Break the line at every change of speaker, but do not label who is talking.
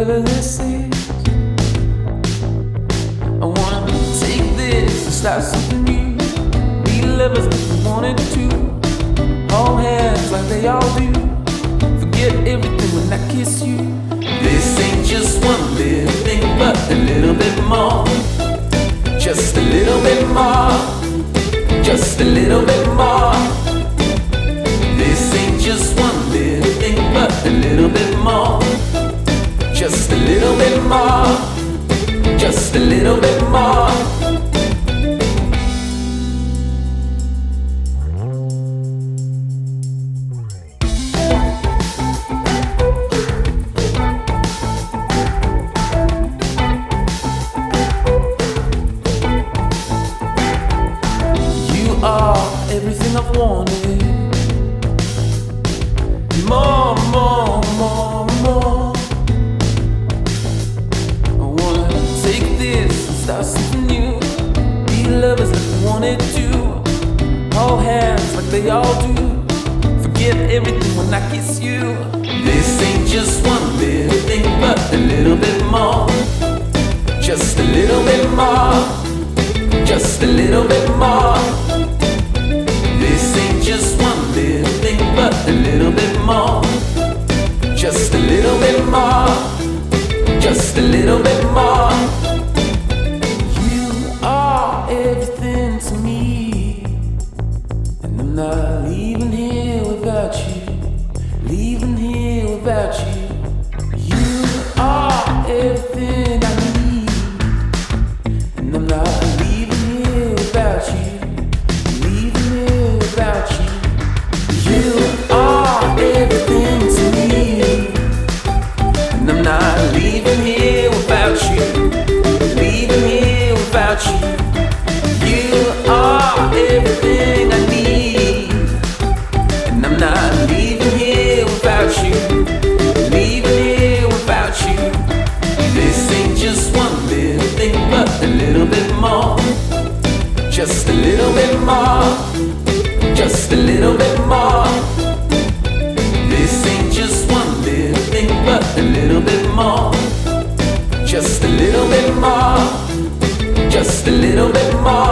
whatever this is. I wanna take this and start something new. Be lovers like we wanted to. Hold hands like they all do. Forget everything when I kiss you. This ain't just one little thing, but a little bit more. Just a little bit more. Just a little bit more. This ain't just one little thing, but a little bit more. Just a little bit more. Just a little bit more. You are everything I've wanted. More, more, more, more. I wanna take this and start something new. Be lovers like we wanted to. Hold hands like they all do. Forget everything when I kiss you. This ain't just one little thing, but a little bit more. Just a little bit more. Just a little bit more. This ain't just one little thing, but a little bit more. Just a little bit more. Just a little bit more. You are everything to me, and I'm not leaving here without you. Leaving here without you. You are everything I need, and I'm not leaving here without you. Leaving here without you. You are everything to me, and I'm not leaving here without you. Leaving here without you. You are everything I need, and I'm not leaving here without you. Leaving here without you. This ain't just one little thing, but a little bit more. Just a little bit more. Just a little bit more. This ain't just one little thing, but a little bit more. Just a little bit more. Just a little bit more.